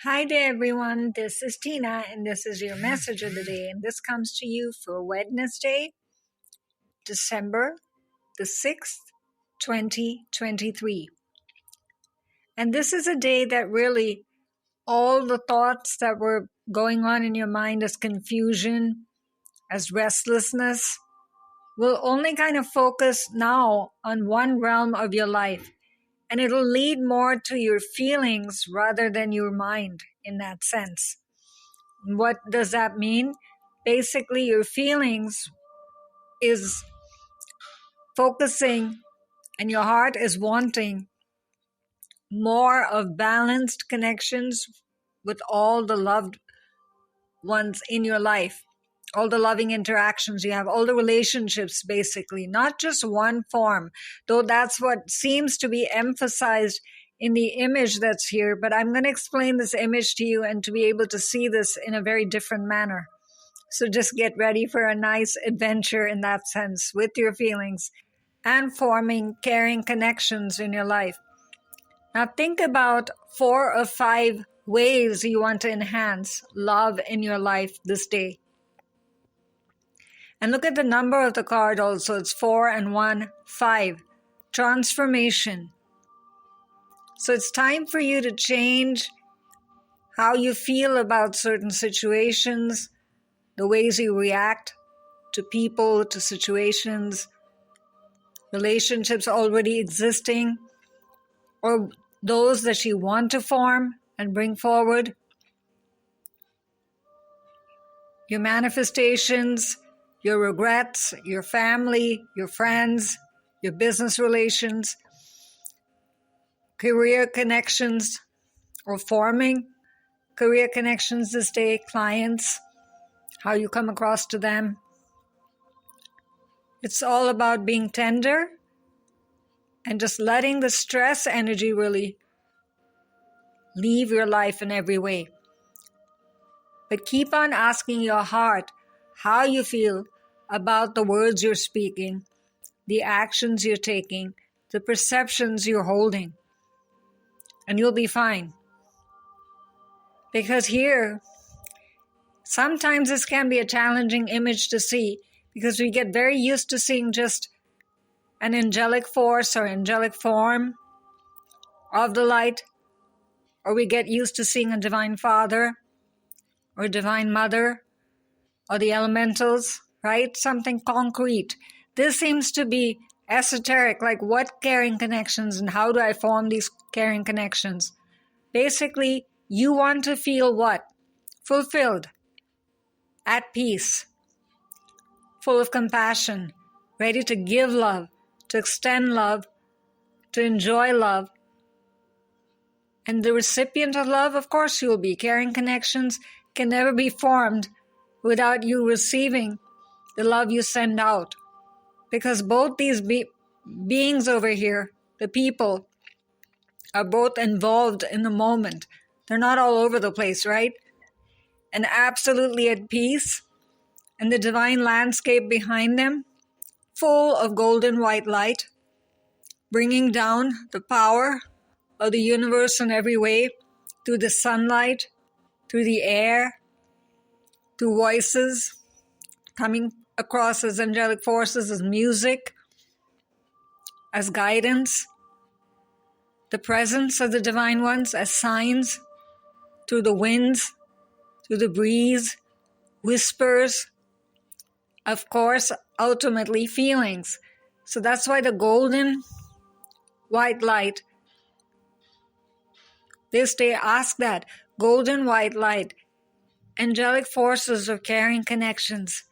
Hi there, everyone. This is Tina, and this is your message of the day. And this comes to you for Wednesday, December the 6th, 2023. And this is a day that really all the thoughts that were going on in your mind as confusion, as restlessness, will only kind of focus now on one realm of your life. And it'll lead more to your feelings rather than your mind in that sense. What does that mean? Basically, your feelings is focusing and your heart is wanting more of balanced connections with all the loved ones in your life, all the loving interactions you have, all the relationships, basically, not just one form, though that's what seems to be emphasized in the image that's here. But I'm going to explain this image to you and to be able to see this in a very different manner. So just get ready for a nice adventure in that sense with your feelings and forming caring connections in your life. Now think about 4 or 5 ways you want to enhance love in your life this day. And look at the number of the card also. It's 4 and 1, 5. Transformation. So it's time for you to change how you feel about certain situations, the ways you react to people, to situations, relationships already existing, or those that you want to form and bring forward. Your manifestations, your regrets, your family, your friends, your business relations, career connections, or forming career connections this day, clients, how you come across to them. It's all about being tender and just letting the stress energy really leave your life in every way. But keep on asking your heart how you feel about the words you're speaking, the actions you're taking, the perceptions you're holding. And you'll be fine. Because here, sometimes this can be a challenging image to see because we get very used to seeing just an angelic force or angelic form of the light, or we get used to seeing a divine father or divine mother or the elementals, right? Something concrete. This seems to be esoteric, like what caring connections and how do I form these caring connections? Basically, you want to feel what? Fulfilled, at peace, full of compassion, ready to give love, to extend love, to enjoy love. And the recipient of love, of course you'll be. Caring connections can never be formed without you receiving the love you send out. Because both these beings over here, the people, are both involved in the moment. They're not all over the place, right? And absolutely at peace. And the divine landscape behind them, full of golden white light, bringing down the power of the universe in every way, through the sunlight, through the air, through voices, coming across as angelic forces, as music, as guidance, the presence of the divine ones as signs, through the winds, through the breeze, whispers, of course, ultimately feelings. So that's why the golden white light, this day ask that, golden white light, angelic forces of caring connections,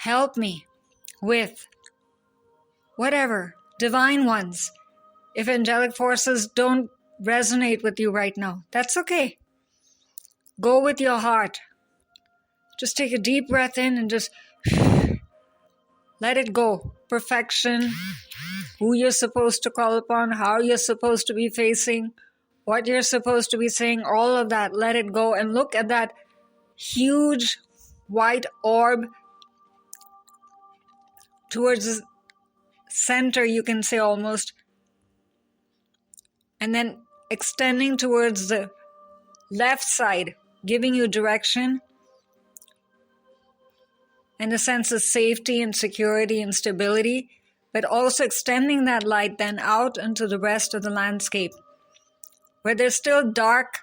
help me with whatever, divine ones. If angelic forces don't resonate with you right now, that's okay. Go with your heart. Just take a deep breath in and just let it go. Perfection, who you're supposed to call upon, how you're supposed to be facing, what you're supposed to be saying, all of that, let it go. And look at that huge white orb towards the center, you can say almost, and then extending towards the left side, giving you direction and a sense of safety and security and stability, but also extending that light then out into the rest of the landscape. Where there's still dark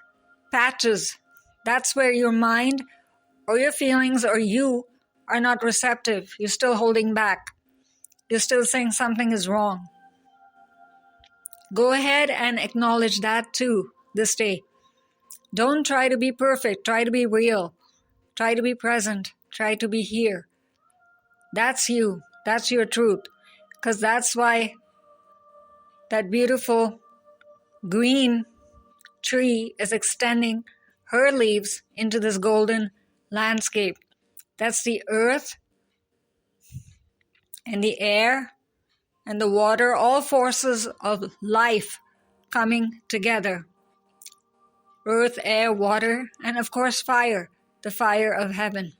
patches, that's where your mind or your feelings or you are not receptive. You're still holding back. You're still saying something is wrong. Go ahead and acknowledge that too this day. Don't try to be perfect. Try to be real. Try to be present. Try to be here. That's you. That's your truth. Because that's why that beautiful green tree is extending her leaves into this golden landscape. That's the earth and the air and the water, all forces of life coming together. Earth, air, water, and of course fire, the fire of heaven.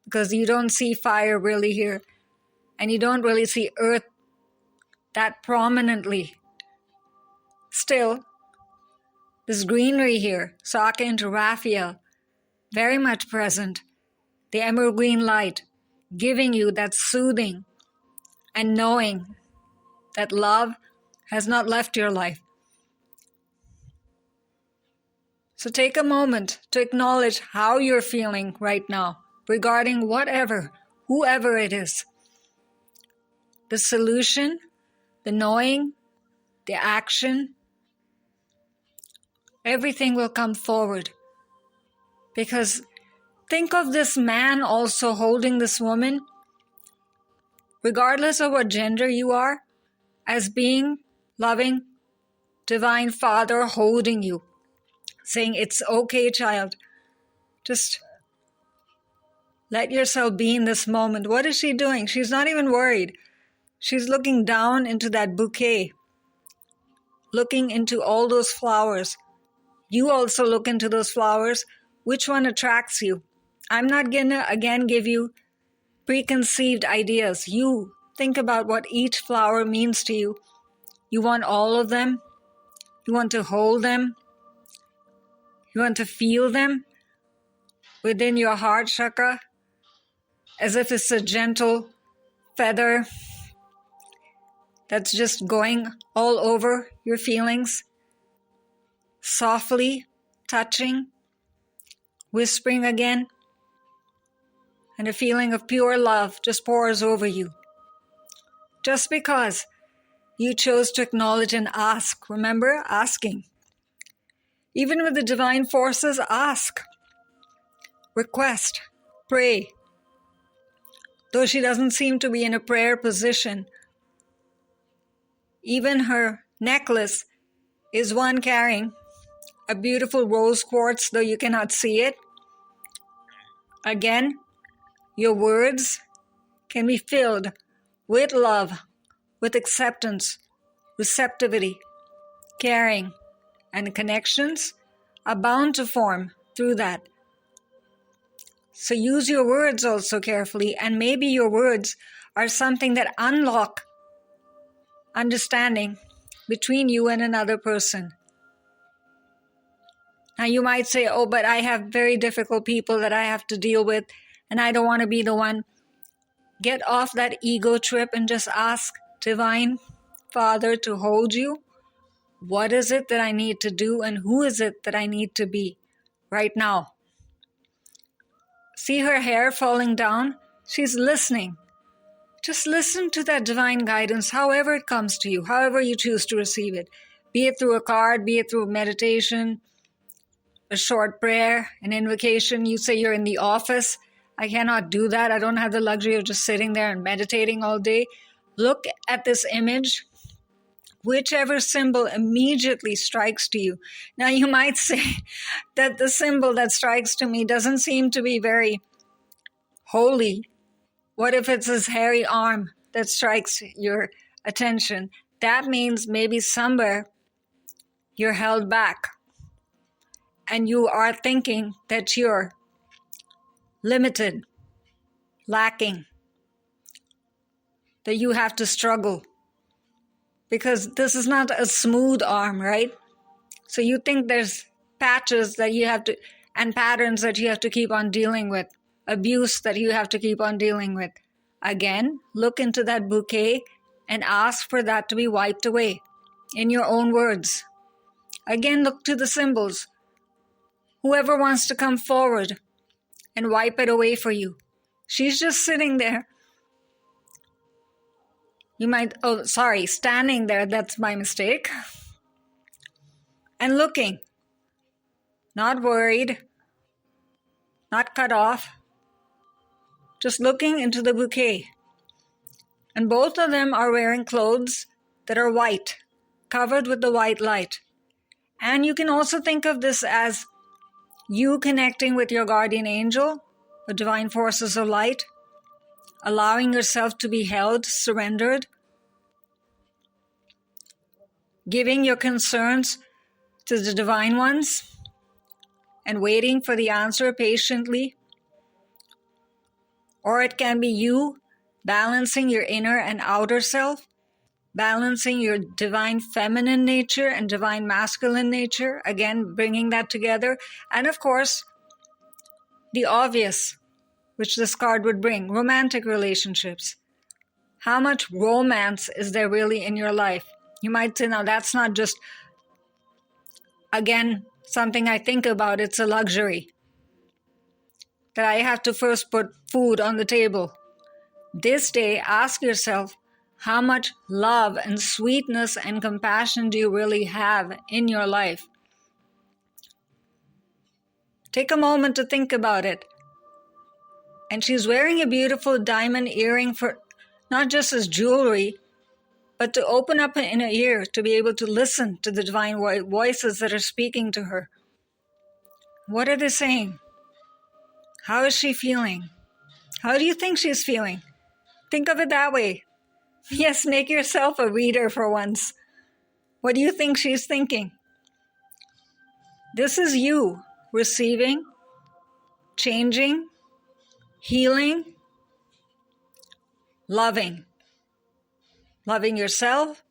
Because you don't see fire really here, and you don't really see earth that prominently. Still, this greenery here, Saka into Raphael, very much present. The emerald green light, giving you that soothing and knowing that love has not left your life. So take a moment to acknowledge how you're feeling right now regarding whatever, whoever it is. The solution, the knowing, the action, everything will come forward. Because think of this man also holding this woman, regardless of what gender you are, as being loving, divine Father holding you, saying, it's okay, child. Just let yourself be in this moment. What is she doing? She's not even worried. She's looking down into that bouquet, looking into all those flowers. You also look into those flowers. Which one attracts you? I'm not going to, again, give you preconceived ideas. You think about what each flower means to you. You want all of them. You want to hold them. You want to feel them within your heart chakra, as if it's a gentle feather that's just going all over your feelings, softly touching, whispering again, and a feeling of pure love just pours over you. Just because you chose to acknowledge and ask. Remember, asking. Even with the divine forces, ask, request, pray. Though she doesn't seem to be in a prayer position, even her necklace is one carrying a beautiful rose quartz, though you cannot see it. Again, your words can be filled with love, with acceptance, receptivity, caring, and connections are bound to form through that. So use your words also carefully, and maybe your words are something that unlock understanding between you and another person. Now you might say, oh, but I have very difficult people that I have to deal with, and I don't want to be the one. Get off that ego trip and just ask Divine Father to hold you. What is it that I need to do, and who is it that I need to be right now? See her hair falling down? She's listening. Just listen to that divine guidance, however it comes to you, however you choose to receive it. Be it through a card, be it through a meditation, a short prayer, an invocation. You say you're in the office. I cannot do that. I don't have the luxury of just sitting there and meditating all day. Look at this image. Whichever symbol immediately strikes to you. Now you might say that the symbol that strikes to me doesn't seem to be very holy. What if it's his hairy arm that strikes your attention? That means maybe somewhere you're held back and you are thinking that you're limited, lacking, that you have to struggle. Because this is not a smooth arm, right? So you think there's patches that you have to, and patterns that you have to keep on dealing with, abuse that you have to keep on dealing with. Again, look into that bouquet and ask for that to be wiped away in your own words. Again, look to the symbols. Whoever wants to come forward and wipe it away for you. She's just sitting there. You might, standing there, that's my mistake. And looking. Not worried. Not cut off. Just looking into the bouquet. And both of them are wearing clothes that are white, covered with the white light. And you can also think of this as you connecting with your guardian angel, the divine forces of light, allowing yourself to be held, surrendered, giving your concerns to the divine ones, and waiting for the answer patiently. Or it can be you balancing your inner and outer self, balancing your divine feminine nature and divine masculine nature, again, bringing that together. And of course, the obvious, which this card would bring, romantic relationships. How much romance is there really in your life? You might say, now that's not just, again, something I think about, it's a luxury. That I have to first put food on the table. This day, ask yourself, how much love and sweetness and compassion do you really have in your life? Take a moment to think about it. And she's wearing a beautiful diamond earring for not just as jewelry, but to open up an inner ear to be able to listen to the divine voices that are speaking to her. What are they saying? How is she feeling? How do you think she's feeling? Think of it that way. Yes, make yourself a reader for once. What do you think she's thinking? This is you receiving, changing, healing, loving. Loving yourself,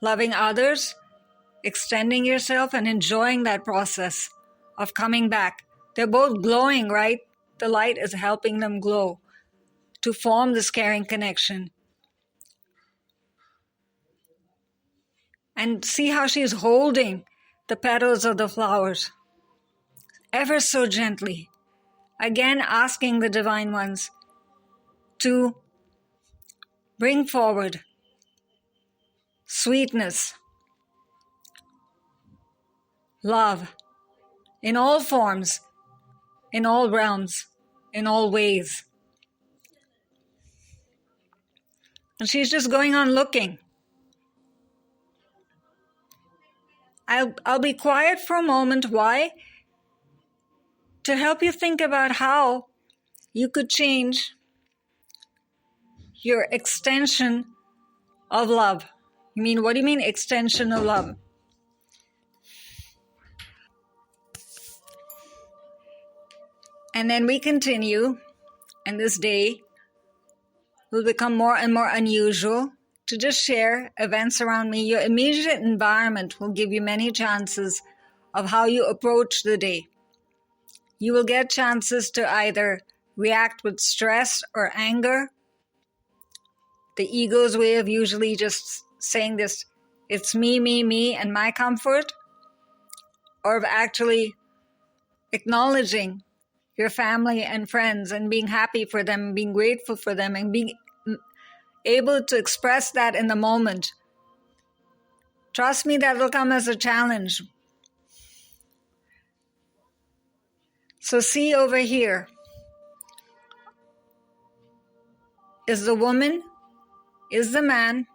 loving others, extending yourself, and enjoying that process of coming back. They're both glowing, right? The light is helping them glow to form this caring connection. And see how she's holding the petals of the flowers, ever so gently. Again, asking the divine ones to bring forward sweetness, love, in all forms, in all realms, in all ways. And she's just going on looking. I'll be quiet for a moment. Why? To help you think about how you could change your extension of love. You mean, what do you mean extension of love? And then we continue, and this day will become more and more unusual to just share events around me. Your immediate environment will give you many chances of how you approach the day. You will get chances to either react with stress or anger. The ego's way of usually just saying this, it's me, and my comfort, or of actually acknowledging your family and friends and being happy for them, being grateful for them, and being able to express that in the moment. Trust me, that will come as a challenge. So see over here. Is the woman, is the man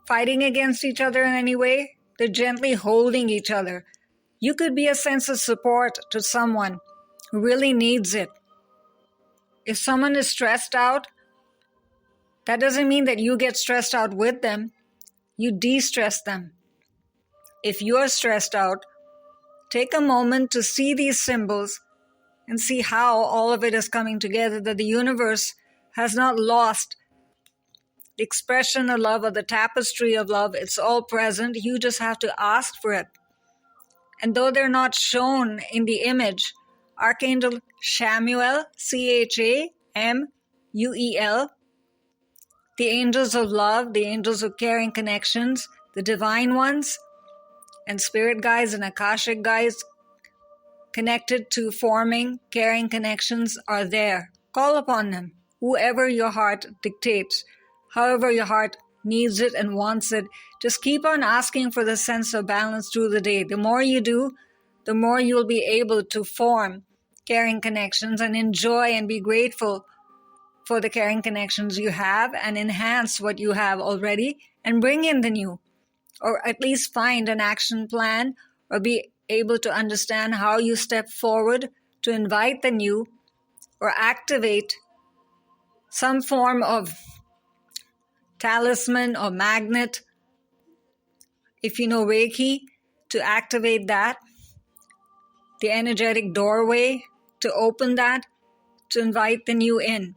fighting against each other in any way? They're gently holding each other. You could be a sense of support to someone who really needs it. If someone is stressed out, that doesn't mean that you get stressed out with them. You de-stress them. If you're stressed out, take a moment to see these symbols and see how all of it is coming together, that the universe has not lost the expression of love or the tapestry of love. It's all present. You just have to ask for it. And though they're not shown in the image, Archangel Chamuel, Chamuel, the angels of love, the angels of caring connections, the divine ones, and spirit guides and Akashic guides connected to forming caring connections are there. Call upon them, whoever your heart dictates, however your heart needs it and wants it. Just keep on asking for the sense of balance through the day. The more you do, the more you'll be able to form caring connections and enjoy and be grateful for the caring connections you have and enhance what you have already and bring in the new, or at least find an action plan or be able to understand how you step forward to invite the new or activate some form of talisman or magnet, if you know Reiki, to activate that, the energetic doorway, to open that, to invite the new in.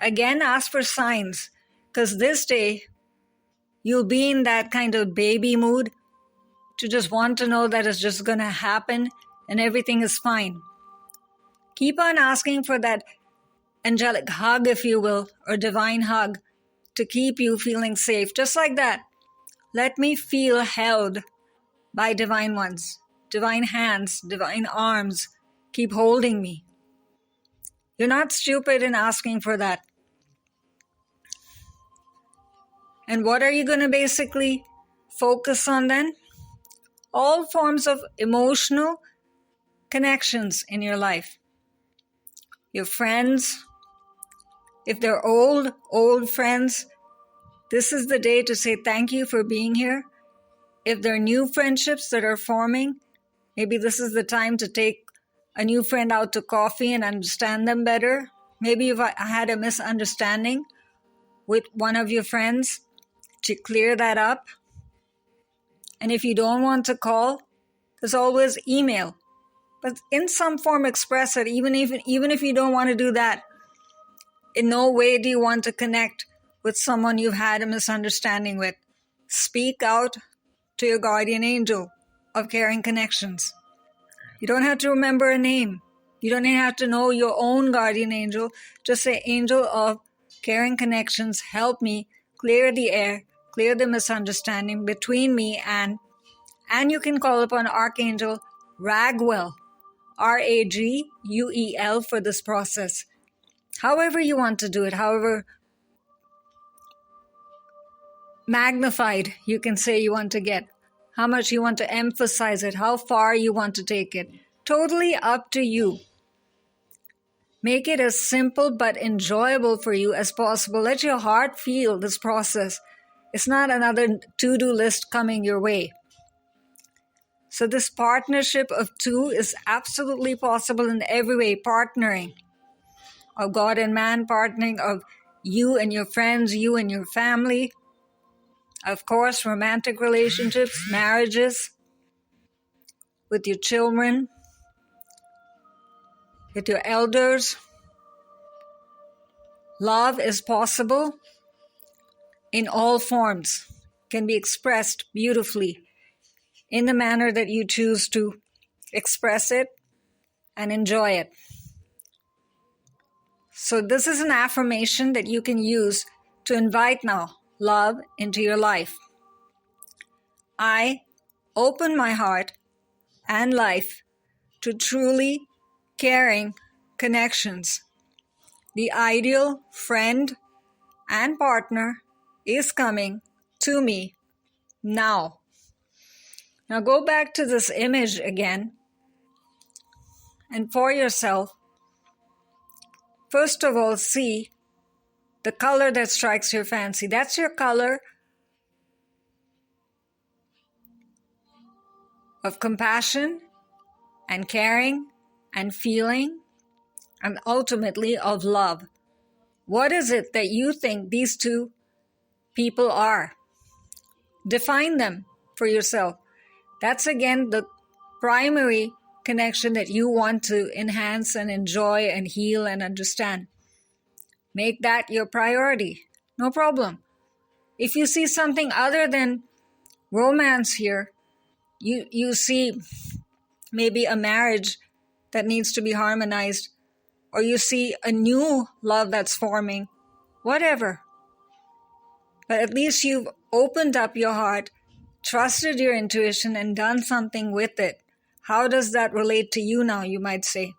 Again, ask for signs, because this day you'll be in that kind of baby mood to just want to know that it's just going to happen and everything is fine. Keep on asking for that angelic hug, if you will, or divine hug to keep you feeling safe. Just like that. Let me feel held by divine ones, divine hands, divine arms. Keep holding me. You're not stupid in asking for that. And what are you going to basically focus on then? All forms of emotional connections in your life. Your friends, if they're old friends, this is the day to say thank you for being here. If there are new friendships that are forming, maybe this is the time to take a new friend out to coffee and understand them better. Maybe you've had a misunderstanding with one of your friends, to clear that up. And if you don't want to call, there's always email. But in some form express it, even if you don't want to do that. In no way do you want to connect with someone you've had a misunderstanding with. Speak out to your guardian angel of caring connections. You don't have to remember a name. You don't even have to know your own guardian angel. Just say, angel of caring connections, help me clear the air, clear the misunderstanding between me and you can call upon Archangel Raguel, Raguel, for this process. However you want to do it, however magnified you can say you want to get, how much you want to emphasize it, how far you want to take it. Totally up to you. Make it as simple but enjoyable for you as possible. Let your heart feel this process. It's not another to-do list coming your way. So this partnership of two is absolutely possible in every way. Partnering of God and man, partnering of you and your friends, you and your family. Of course, romantic relationships, marriages, with your children, with your elders. Love is possible in all forms, can be expressed beautifully in the manner that you choose to express it and enjoy it. So this is an affirmation that you can use to invite now love into your life. I open my heart and life to truly caring connections. The ideal friend and partner is coming to me now. Now go back to this image again, and for yourself, first of all, see the color that strikes your fancy. That's your color of compassion and caring and feeling, and ultimately of love. What is it that you think these two people are? Define them for yourself. That's again the primary connection that you want to enhance and enjoy and heal and understand. Make that your priority. No problem. If you see something other than romance here, you see maybe a marriage that needs to be harmonized, or you see a new love that's forming, whatever. But at least you've opened up your heart, trusted your intuition, and done something with it. How does that relate to you now, you might say?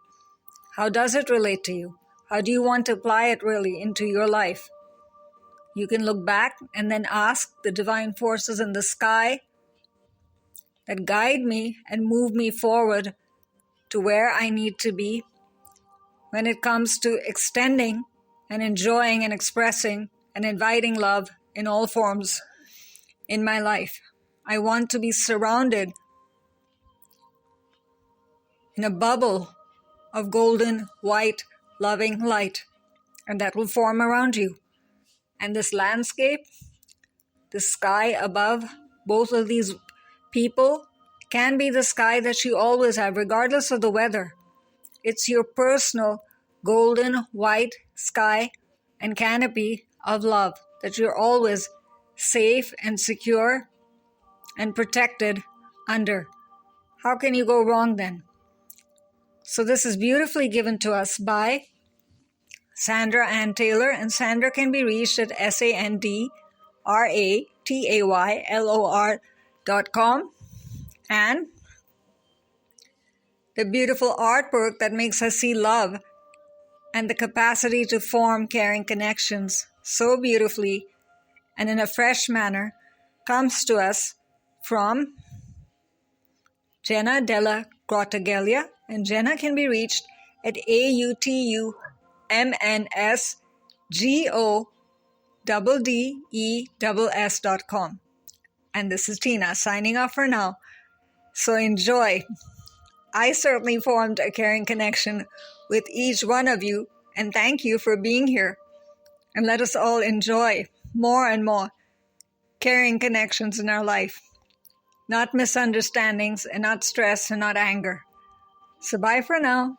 How does it relate to you? How do you want to apply it really into your life? You can look back and then ask the divine forces in the sky that guide me and move me forward to where I need to be when it comes to extending and enjoying and expressing and inviting love in all forms in my life. I want to be surrounded in a bubble of golden, white, loving light, and that will form around you. And this landscape, the sky above both of these people can be the sky that you always have, regardless of the weather. It's your personal golden, white sky and canopy of love that you're always safe and secure and protected under. How can you go wrong then? So this is beautifully given to us by Sandra Anne Taylor, and Sandra can be reached at SANDRA ANNE and the beautiful artwork that makes us see love and the capacity to form caring connections so beautifully and in a fresh manner comes to us from JENA DELLA GROTTAGALIA, and Jena can be reached at AUTUMNSGODDES.com. And this is Tina signing off for now. So enjoy. I certainly formed a caring connection with each one of you, and thank you for being here. And let us all enjoy more and more caring connections in our life. Not misunderstandings and not stress and not anger. So bye for now.